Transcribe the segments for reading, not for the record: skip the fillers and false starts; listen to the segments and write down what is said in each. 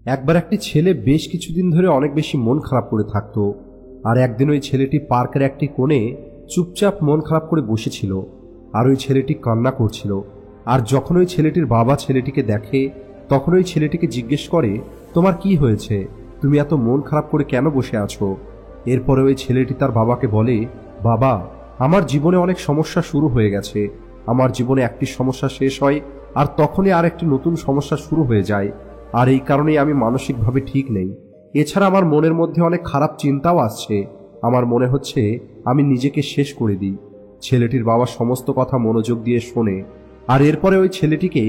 একবার একটি ছেলে বেশ কিছুদিন ধরে অনেক বেশি মন খারাপ করে থাকতো। আর একদিন ওই ছেলেটি পার্কের একটি কোণে চুপচাপ মন খারাপ করে বসেছিল, আর ওই ছেলেটি কান্না করছিল। আর যখন ওই ছেলেটির বাবা ছেলেটিকে দেখে, তখন ওই ছেলেটিকে জিজ্ঞেস করে, তোমার কি হয়েছে, তুমি এত মন খারাপ করে কেন বসে আছো? এরপরে ওই ছেলেটি তার বাবাকে বলে, বাবা, আমার জীবনে অনেক সমস্যা শুরু হয়ে গেছে। আমার জীবনে একটি সমস্যা শেষ হয় আর তখনই আর একটি নতুন সমস্যা শুরু হয়ে যায়, আর এই কারণেই আমি মানসিকভাবে ঠিক নেই। এছাড়া আমার মনের মধ্যে অনেক খারাপ চিন্তাও আসছে। আমার মনে হচ্ছে আমি নিজেকে শেষ করে দিই। ছেলেটির বাবা সমস্ত কথা মনোযোগ দিয়ে শোনে, আর এরপরে ওই ছেলেটিকে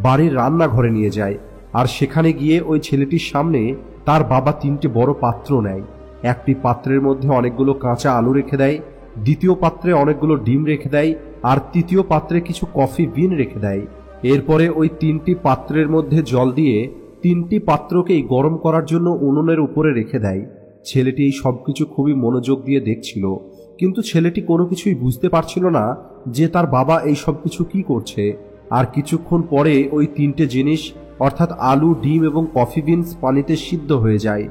বাড়ির রান্নাঘরে নিয়ে যায়। আর সেখানে গিয়ে ওই ছেলেটির সামনে তার বাবা 3টে বড় পাত্র নেয়। একটি পাত্রের মধ্যে অনেকগুলো কাঁচা আলু রেখে দেয়, দ্বিতীয় পাত্রে অনেকগুলো ডিম রেখে দেয়, আর তৃতীয় পাত্রে কিছু কফি বিন রেখে দেয়। এরপরে ওই 3টি পাত্রের মধ্যে জল দিয়ে 3টি পাত্রকেই গরম করার জন্য উনুনের উপরে রেখে দেয়। ছেলেটি এই সবকিছু খুবই মনোযোগ দিয়ে দেখছিল, কিন্তু ছেলেটি কোনো কিছুই বুঝতে পারছিল না যে তার বাবা এই সব কিছু কি করছে। আর কিছুক্ষণ পরে ওই 3টে জিনিস অর্থাৎ আলু, ডিম এবং কফি বিনস পানিতে সিদ্ধ হয়ে যায়।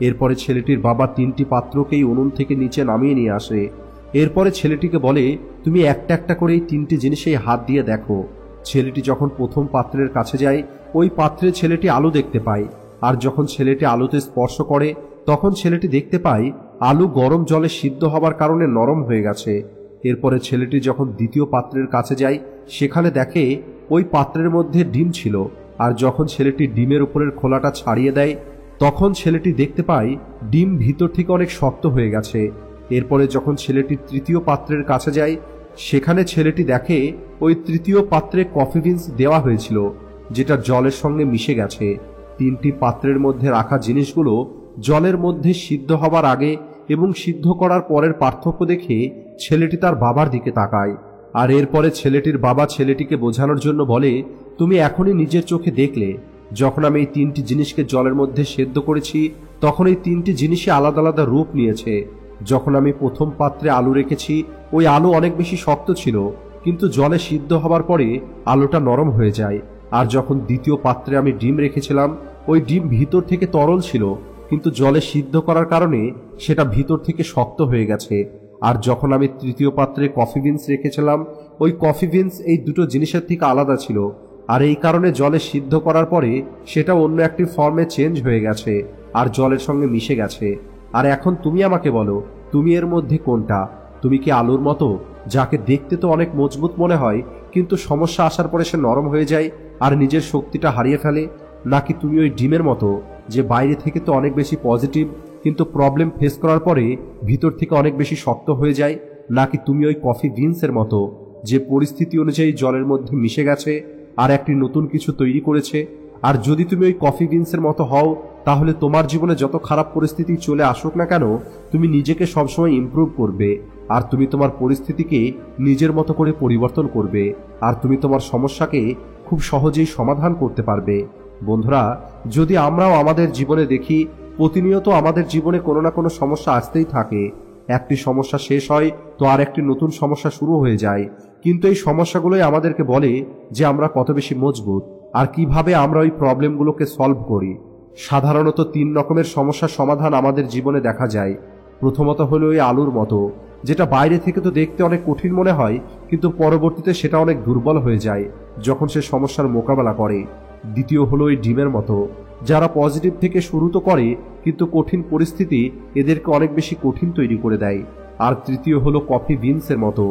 এরপরে ছেলেটির বাবা 3টি পাত্রকেই উনুন থেকে নিচে নামিয়ে নিয়ে আসে। এরপরে ছেলেটিকে বলে, তুমি একটা একটা করে এই 3টি জিনিসেই হাত দিয়ে দেখো। ছেলেটি যখন প্রথম পাত্রের কাছে যায়, ওই পাত্রে ছেলেটি আলু দেখতে পায়। আর যখন ছেলেটি আলুতে স্পর্শ করে, তখন ছেলেটি দেখতে পায় আলু গরম জলে সিদ্ধ হবার কারণে নরম হয়ে গেছে। এরপরে ছেলেটি যখন দ্বিতীয় পাত্রের কাছে যায়, সেখানে দেখে ওই পাত্রের মধ্যে ডিম ছিল। আর যখন ছেলেটি ডিমের উপরের খোলাটা ছাড়িয়ে দেয়, তখন ছেলেটি দেখতে পায় ডিম ভিতর থেকে অনেক শক্ত হয়ে গেছে। এরপরে যখন ছেলেটি তৃতীয় পাত্রের কাছে যায়, সেখানে ছেলেটি দেখে ওই তৃতীয় পাত্রে কফি বিনস দেওয়া হয়েছিল, যেটা জলের সঙ্গে মিশে গেছে। 3টি পাত্রের মধ্যে রাখা জিনিসগুলো জলের মধ্যে সিদ্ধ হবার আগে এবং সিদ্ধ করার পরের পার্থক্য দেখে ছেলেটি তার বাবার দিকে তাকায়। আর এরপরে ছেলেটির বাবা ছেলেটিকে বোঝানোর জন্য বলে, তুমি এখনই নিজের চোখে দেখলে, যখন আমি এই 3টি জিনিসকে জলের মধ্যে সেদ্ধ করেছি, তখন এই 3টি জিনিসই আলাদা আলাদা রূপ নিয়েছে। যখন আমি প্রথম পাত্রে আলু রেখেছি, ওই আলু অনেক বেশি শক্ত ছিল, কিন্তু জলে সিদ্ধ হবার পরে আলুটা নরম হয়ে যায়। আর যখন দ্বিতীয় পাত্রে আমি ডিম রেখেছিলাম, ওই ডিম ভিতর থেকে তরল ছিল, কিন্তু জলে সিদ্ধ করার কারণে সেটা ভিতর থেকে শক্ত হয়ে গেছে। আর যখন আমি তৃতীয় পাত্রে কফি বিনস রেখেছিলাম, ওই কফি বিনস এই দুটো জিনিসের থেকে আলাদা ছিল, আর এই কারণে জলে সিদ্ধ করার পরে সেটা অন্য একটি ফর্মে চেঞ্জ হয়ে গেছে আর জলের সঙ্গে মিশে গেছে। আর এখন তুমি আমাকে বলো, তুমি এর মধ্যে কোনটা? তুমি কি আলুর মতো, যাকে দেখতে তো অনেক মজবুত মনে হয়, কিন্তু সমস্যা আসার পরে সে নরম হয়ে যায় আর নিজের শক্তিটা হারিয়ে ফেলে? নাকি তুমি ওই ডিমের মতো, যে বাইরে থেকে তো অনেক বেশি পজিটিভ, কিন্তু প্রবলেম ফেস করার পরে ভিতর থেকে অনেক বেশি শক্ত হয়ে যায়? নাকি তুমি ওই কফি বিনসের মতো, যে পরিস্থিতি অনুযায়ী জলের মধ্যে মিশে গেছে আর একটি নতুন কিছু তৈরি করেছে? আর যদি তুমি ওই কফি বিনসের মতো হও, তাহলে তোমার জীবনে যত খারাপ পরিস্থিতি চলে আসুক না কেন, তুমি নিজেকে সবসময় ইমপ্রুভ করবে, আর তুমি তোমার পরিস্থিতিকে নিজের মতো করে পরিবর্তন করবে, আর তুমি তোমার সমস্যাকে খুব সহজেই সমাধান করতে পারবে। বন্ধুরা, যদি আমরাও আমাদের জীবনে দেখি, প্রতিনিয়ত আমাদের জীবনে কোনো না কোনো সমস্যা আসতেই থাকে। একটি সমস্যা শেষ হয় তো আর একটি নতুন সমস্যা শুরু হয়ে যায়, কিন্তু এই সমস্যাগুলোই আমাদেরকে বলে যে আমরা কত বেশি মজবুত আর কিভাবে আমরা ওই প্রবলেমগুলোকে সলভ করি। সাধারণত 3 রকমের সমস্যার সমাধান আমাদের জীবনে দেখা যায়। প্রথমত হলো ওই আলুর মতো, যেটা বাইরে থেকে তো দেখতে অনেক কঠিন মনে হয়, কিন্তু পরবর্তীতে সেটা অনেক দুর্বল হয়ে যায় যখন সে সমস্যার মোকাবেলা করে। দ্বিতীয় হলো ওই ডিমের মতো, যারা পজিটিভ থেকে শুরু তো করে, কিন্তু কঠিন পরিস্থিতি এদেরকে অনেক বেশি কঠিন তৈরি করে দেয়। আর তৃতীয় হলো কফি বিনসের মতো,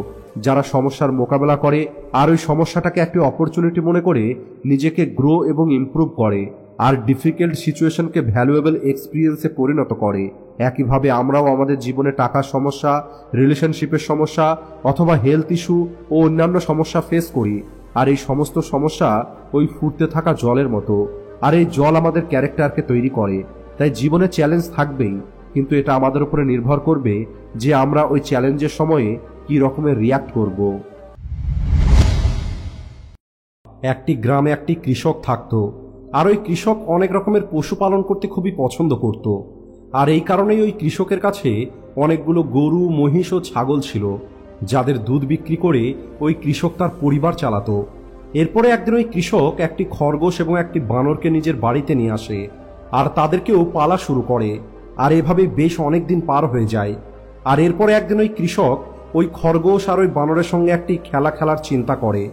যারা সমস্যার মোকাবেলা করে আর ওই সমস্যাটাকে একটি অপরচুনিটি মনে করে নিজেকে গ্রো এবং ইমপ্রুভ করে, আর ডিফিকাল্ট সিচুয়েশনকে ভ্যালুয়েবল এক্সপিরিয়েন্সে পরিণত করে। একইভাবে আমরাও আমাদের জীবনে টাকার সমস্যা, রিলেশনশিপের সমস্যা অথবা হেলথ ইস্যু ও অন্যান্য সমস্যা ফেস করি। আর এই সমস্ত সমস্যা ওই ফুটতে থাকা জলের মতো, আর এই জল আমাদের ক্যারেক্টারকে তৈরি করে। তাই জীবনে চ্যালেঞ্জ থাকবেই, কিন্তু এটা আমাদের উপরে নির্ভর করবে যে আমরা ওই চ্যালেঞ্জের সময়ে কি রকমের রিয়াক্ট করব। একটি গ্রামে একটি কৃষক থাকতো, আর ওই কৃষক অনেক রকমের পশুপালন করতে খুবই পছন্দ করত। আর এই কারণেই ওই কৃষকের কাছে অনেকগুলো গরু, মহিষ ও ছাগল ছিল, যাদের দুধ বিক্রি করে ওই কৃষক তার পরিবার চালাতো। এরপরে একদিন ওই কৃষক একটি খরগোশ এবং একটি বানরকে নিজের বাড়িতে নিয়ে আসে, আর তাদেরকেও পালা শুরু করে। আর এভাবে বেশ অনেক দিন পার হয়ে যায়। আর এরপরে একদিন ওই কৃষক ওই খরগোশ আর ওই বানরের সঙ্গে একটি খেলা খেলার চিন্তা করে।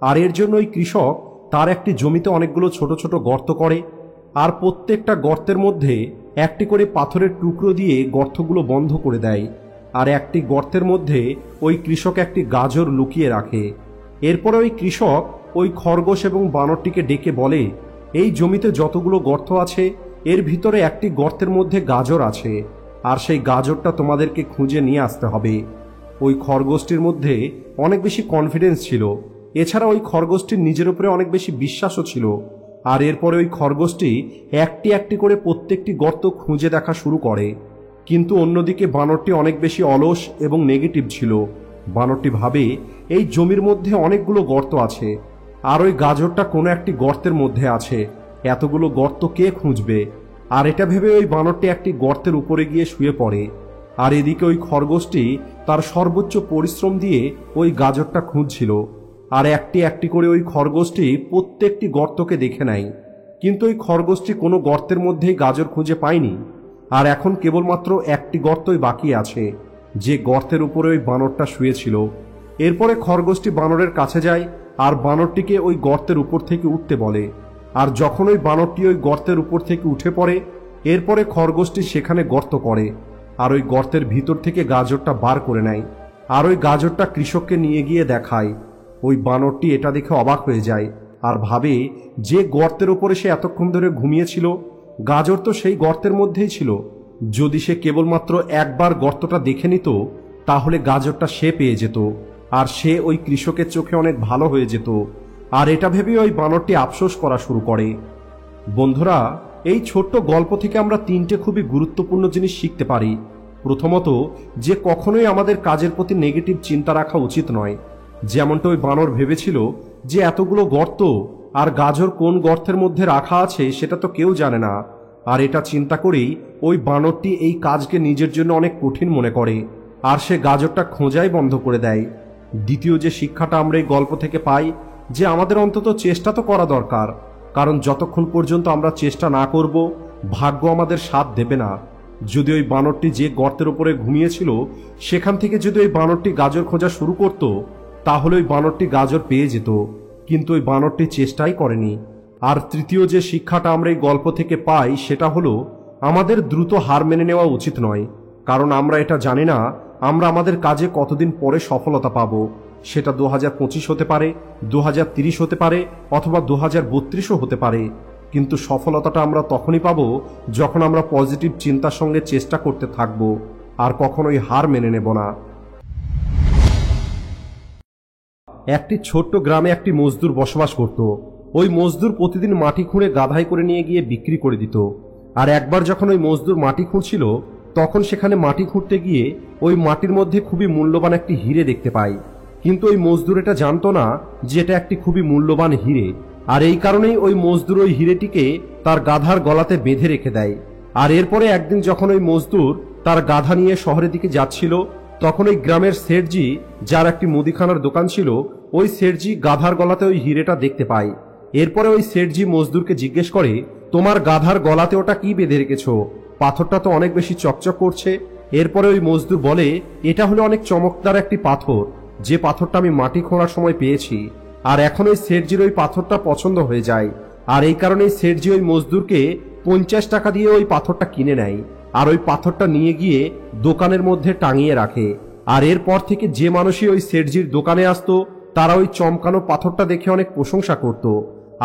আর এর জন্য ওই কৃষক তার একটি জমিতে অনেকগুলো ছোট ছোট গর্ত করে, আর প্রত্যেকটা গর্তের মধ্যে একটি করে পাথরের টুকরো দিয়ে গর্তগুলো বন্ধ করে দেয়। আর একটি গর্তের মধ্যে ওই কৃষক একটি গাজর লুকিয়ে রাখে। এরপরে ওই কৃষক ওই খরগোশ এবং বানরটিকে ডেকে বলে, এই জমিতে যতগুলো গর্ত আছে এর ভিতরে একটি গর্তের মধ্যে গাজর আছে, আর সেই গাজরটা তোমাদেরকে খুঁজে নিয়ে আসতে হবে। ওই খরগোশটির মধ্যে অনেক বেশি কনফিডেন্স ছিল, এছাড়া ওই খরগোশটির নিজের উপরে অনেক বেশি বিশ্বাসও ছিল। আর এরপরে ওই খরগোশটি একটি একটি করে প্রত্যেকটি গর্ত খুঁজে দেখা শুরু করে। কিন্তু অন্যদিকে বানরটি অনেক বেশি অলস এবং নেগেটিভ ছিল। বানরটি ভাবে এই জমির মধ্যে অনেকগুলো গর্ত আছে, আর ওই গাজরটা কোনো একটি গর্তের মধ্যে আছে, এতগুলো গর্ত কে খুঁজবে। আর এটা ভেবে ওই বানরটি একটি গর্তের উপরে গিয়ে শুয়ে পড়ে। আর এদিকে ওই খরগোশটি তার সর্বোচ্চ পরিশ্রম দিয়ে ওই গাজরটা খুঁজছিল। আর একটি একটি করে ওই খরগোশটি প্রত্যেকটি গর্তকে দেখে নেয়, কিন্তু ওই খরগোশটি কোনো গর্তের মধ্যেই গাজর খুঁজে পায়নি। আর এখন কেবলমাত্র একটি গর্তই বাকি আছে, যে গর্তের উপরে ওই বানরটা শুয়েছিল। এরপরে খরগোশটি বানরের কাছে যায় আর বানরটিকে ওই গর্তের উপর থেকে উঠতে বলে। আর যখন ওই বানরটি ওই গর্তের উপর থেকে উঠে পড়ে, এরপরে খরগোশটি সেখানে গর্ত করে আর ওই গর্তের ভিতর থেকে গাজরটা বার করে নেয়। আর ওই গাজরটা কৃষককে নিয়ে গিয়ে দেখায়। ওই বানরটি এটা দেখে অবাক হয়ে যায় আর ভাবে, যে গর্তের উপরে সে এতক্ষণ ধরে ঘুমিয়েছিল গাজর তো সেই গর্তের মধ্যেই ছিল। যদি সে কেবলমাত্র একবার গর্তটা দেখে নিত তাহলে গাজরটা সে পেয়ে যেত, আর সে ওই কৃষকের চোখে অনেক ভালো হয়ে যেত। আর এটা ভেবে ওই বানরটি আফসোস করা শুরু করে। বন্ধুরা, এই ছোট্ট গল্প থেকে আমরা তিনটে খুবই গুরুত্বপূর্ণ জিনিস শিখতে পারি। প্রথমত, যে কখনোই আমাদের কাজের প্রতি নেগেটিভ চিন্তা রাখা উচিত নয়। যেমনটা ওই বানর ভেবেছিল যে এতগুলো গর্ত, আর গাজর কোন গর্তের মধ্যে রাখা আছে সেটা তো কেউ জানে না। আর এটা চিন্তা করেই ওই বানরটি এই কাজকে নিজের জন্য অনেক কঠিন মনে করে, আর সে গাজরটা খোঁজাই বন্ধ করে দেয়। দ্বিতীয় যে শিক্ষাটা আমরা এই গল্প থেকে পাই, যে আমাদের অন্তত চেষ্টা তো করা দরকার, কারণ যতক্ষণ পর্যন্ত আমরা চেষ্টা না করব ভাগ্য আমাদের সাথ দেবে না। যদি ওই বানরটি যে গর্তের উপরে ঘুমিয়েছিল সেখান থেকে যদি ওই বানরটি গাজর খোঁজা শুরু করত তাহলে ওই বানরটি গাজর পেয়ে যেত, কিন্তু ওই বানরটি চেষ্টাই করেনি। আর তৃতীয় যে শিক্ষাটা আমরা এই গল্প থেকে পাই সেটা হলো, আমাদের দ্রুত হার মেনে নেওয়া উচিত নয়, কারণ আমরা এটা জানি না আমরা আমাদের কাজে কতদিন পরে সফলতা পাবো। সেটা 2025 হতে পারে, 2030 হতে পারে, অথবা 2032ও হতে পারে। কিন্তু সফলতাটা আমরা তখনই পাবো যখন আমরা পজিটিভ চিন্তার সঙ্গে চেষ্টা করতে থাকব, আর কখনোই হার মেনে নেব না। একটি ছোট্ট গ্রামে একটি মজদুর বসবাস করত। ওই মজদুর প্রতিদিন মাটি খুঁড়ে গাধায় করে নিয়ে গিয়ে বিক্রি করে দিত। আর একবার যখন ওই মজদুর মাটি খুঁড়ছিল তখন সেখানে মাটি খুঁড়তে গিয়ে ওই মাটির মধ্যে খুবই মূল্যবান একটি হিরে দেখতে পায়। কিন্তু ওই মজদুর এটা জানতো না যে এটা একটি খুবই মূল্যবান হিরে। আর এই কারণেই ওই মজদুর ওই হিরেটিকে তার গাধার গলাতে বেঁধে রেখে দেয়। আর এরপরে একদিন যখন ওই মজদুর তার গাধা নিয়ে শহরের দিকে যাচ্ছিল তখন ওই গ্রামের শেঠজি, যার একটি মুদিখানার দোকান ছিল, ওই শেঠজি গাধার গলাতে ওই হিরেটা দেখতে পায়। এরপরে ওই শেঠজি মজদুরকে জিজ্ঞেস করে, তোমার গাধার গলাতে ওটা কি বেঁধে রেখেছো? পাথরটা তো অনেক বেশি চকচক করছে। এরপরে ওই মজদুর বলে, এটা হলো অনেক চমৎকার একটি পাথর, যে পাথরটা আমি মাটি খোঁড়ার সময় পেয়েছি। আর এখন ওই শেঠজির ওই পাথরটা পছন্দ হয়ে যায়, আর এই কারণেই শেঠজি ওই মজদুরকে 50 টাকা দিয়ে ওই পাথরটা কিনে নেয়, আর ওই পাথরটা নিয়ে গিয়ে দোকানের মধ্যে টাঙিয়ে রাখে। আর এরপর থেকে যে মানুষই ওই শেঠজির দোকানে আসতো তারা ওই চমকানো পাথরটা দেখে অনেক প্রশংসা করত।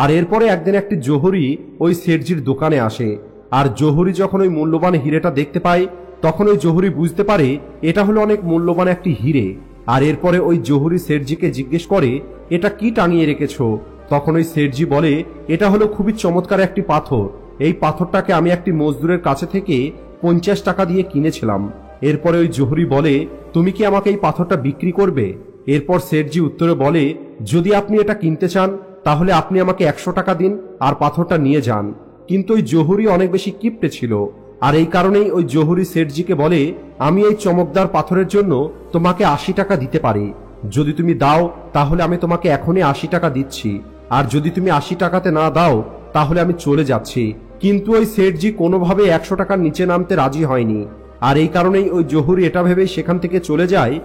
আর এরপরে একদিন একটি জহুরি ওই শেঠজির দোকানে আসে। আর জহুরি যখন ওই মূল্যবান হিরেটা দেখতে পায় তখন ওই জহুরি বুঝতে পারে এটা হলো অনেক মূল্যবান একটি হিরে। আর এরপরে ওই জহুরি শেঠজিকে জিজ্ঞেস করে, এটা কি টাঙিয়ে রেখেছো? তখন ওই শেঠজি বলে, এটা হলো খুবই চমৎকার একটি পাথর, এই পাথরটাকে আমি একটি মজদুরের কাছে থেকে 50 টাকা দিয়ে কিনেছিলাম। এরপরে ওই জহুরি বলে, তুমি কি আমাকে এই পাথরটা বিক্রি করবে? এরপর শেঠজি উত্তরে বলে, যদি আপনি এটা কিনতে চান তাহলে আপনি আমাকে 100 টাকা দিন আর পাথরটা নিয়ে যান। কিন্তু ওই জহুরি অনেক বেশি কিপটে ছিল, আর এই কারণেই ওই জহুরি শেঠজিকে বলে, আমি এই চমকদার পাথরের জন্য তোমাকে 80 টাকা দিতে পারি। যদি তুমি দাও তাহলে আমি তোমাকে এখনই 80 টাকা দিচ্ছি, আর যদি তুমি 80 টাকাতে না দাও তাহলে আমি চলে যাচ্ছি। কিন্তু ওই সেঠজি কোনোভাবে 100 টাকার নিচে নামতে রাজি হয়নি। আর এই কারণেই ওই জহুরি এটা ভেবে সেখান থেকে চলে যায়,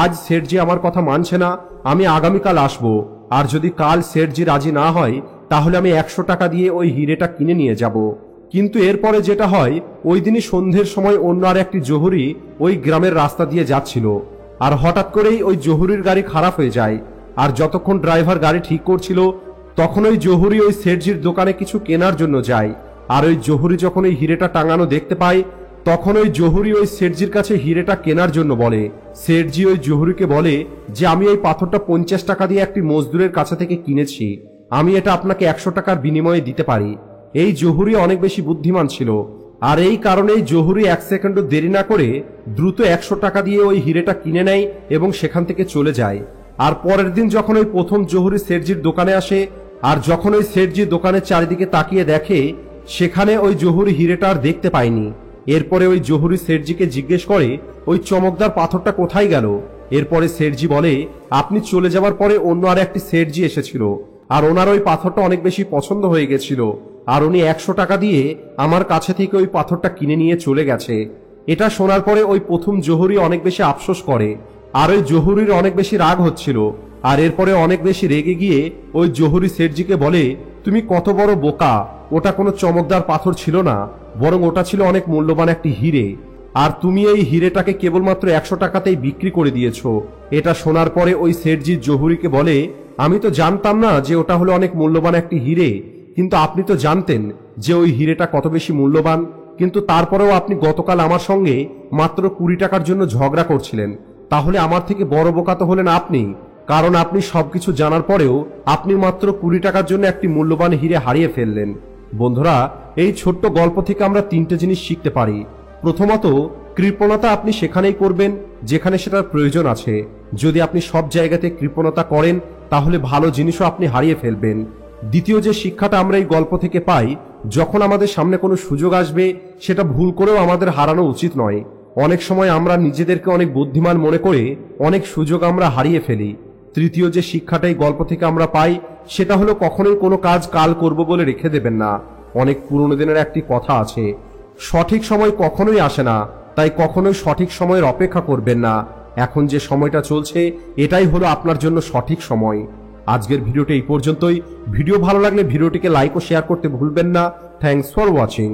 আজ সেঠজি আমার কথা মানছে না, আমি আগামীকাল আসবো, আর যদি কাল সেঠজি রাজি না হয় তাহলে আমি 100 টাকা দিয়ে ওই হিরেটা কিনে নিয়ে যাব। কিন্তু এরপরে যেটা হয়, ওই দিনই সন্ধ্যের সময় অন্য আর একটি জহুরি ওই গ্রামের রাস্তা দিয়ে যাচ্ছিল, আর হঠাৎ করেই ওই জহুরির গাড়ি খারাপ হয়ে যায়। আর যতক্ষণ ড্রাইভার গাড়ি ঠিক করছিল তখন ওই জহুরি ওই সেঠজির দোকানে কিছু কেনার জন্য যায়। আর ওই জহুরি যখন ওই হিরেটা টাঙানো দেখতে পায় তখন ওই জহুরি ওই সেঠজির কাছে হিরেটা কেনার জন্য বলে। সেঠজি ওই জহুরিকে বলে যে আমি এই পাথরটা 50 টাকা দিয়ে একটি মজদুরের কাছে থেকে কিনেছি, আমি এটা আপনাকে 100 টাকার বিনিময়ে দিতে পারি। এই জহুরি অনেক বেশি বুদ্ধিমান ছিল, আর এই কারণেই জহুরি 1 সেকেন্ডও দেরি না করে দ্রুত 100 টাকা দিয়ে ওই হিরেটা কিনে নেয় এবং সেখান থেকে চলে যায়। আর পরের দিন যখন ওই প্রথম জহুরি সেঠজির দোকানে আসে, আর যখন ওই সেঠজি দোকানের চারিদিকে তাকিয়ে দেখে সেখানে ওই জহুরি হিরেটা আর দেখতে পায়নি। এরপরে ওই জহুরি সেঠজিকে জিজ্ঞেস করে ওই চমকদার পাথরটা কোথায় গেল। এরপরে সেঠজি বলে আপনি চলে যাওয়ার পরে অন্য আর একটি সেঠজি এসেছিল, আর ওনার ওই পাথরটা অনেক বেশি পছন্দ হয়ে গেছিল, আর উনি 100 টাকা দিয়ে আমার কাছে থেকে ওই পাথরটা কিনে নিয়ে চলে গেছে। এটা শোনার পরে ওই প্রথম জহুরি অনেক বেশি আফসোস করে, আর ওই জহুরির অনেক বেশি রাগ হচ্ছিল। আর এরপরে অনেক বেশি রেগে গিয়ে ওই জহুরি সেঠজিকে বলে তুমি কত বড় বোকা, ওটা কোনো চমকদার পাথর ছিল না, বরং ওটা ছিল অনেক মূল্যবান একটি হিরে, আর তুমি এই হিরেটাকে কেবলমাত্র 100 টাকাতেই বিক্রি করে দিয়েছো। এটা শোনার পরে ওই সেঠজি জহুরিকে বলে আমি তো জানতাম না যে ওটা হলো অনেক মূল্যবান একটি হিরে, কিন্তু আপনি তো জানতেন যে ওই হিরেটা কত বেশি মূল্যবান, কিন্তু তারপরেও আপনি গতকাল আমার সঙ্গে মাত্র 20 টাকার জন্য ঝগড়া করছিলেন, তাহলে আমার থেকে বড় বোকা তো হলেন আপনি, কারণ আপনি সবকিছু জানার পরেও আপনি মাত্র 20 টাকার জন্য একটি মূল্যবান হিরে হারিয়ে ফেললেন। বন্ধুরা, এই ছোট্ট গল্প থেকে আমরা 3টে জিনিস শিখতে পারি। প্রথমত, কৃপণতা আপনি সেখানেই করবেন যেখানে সেটার প্রয়োজন আছে। যদি আপনি সব জায়গাতে কৃপণতা করেন তাহলে ভালো জিনিসও আপনি হারিয়ে ফেলবেন। দ্বিতীয় যে শিক্ষাটা আমরা এই গল্প থেকে পাই, যখন আমাদের সামনে কোনো সুযোগ আসবে সেটা ভুল করেও আমাদের হারানো উচিত নয়। অনেক সময় আমরা নিজেদেরকে অনেক বুদ্ধিমান মনে করে অনেক সুযোগ আমরা হারিয়ে ফেলি। তৃতীয় যে শিক্ষাটা এই গল্প থেকে আমরা পাই সেটা হলো কখনোই কোনো কাজ কাল করব বলে রেখে দেবেন না। অনেক পুরনো দিনের একটি কথা আছে, সঠিক সময় কখনোই আসে না, তাই কখনোই সঠিক সময়ের অপেক্ষা করবেন না। এখন যে সময়টা চলছে এটাই হলো আপনার জন্য সঠিক সময়। আজকের ভিডিওটা এই পর্যন্তই। ভিডিও ভালো লাগলে ভিডিওটিকে লাইক ও শেয়ার করতে ভুলবেন না। Thanks for watching.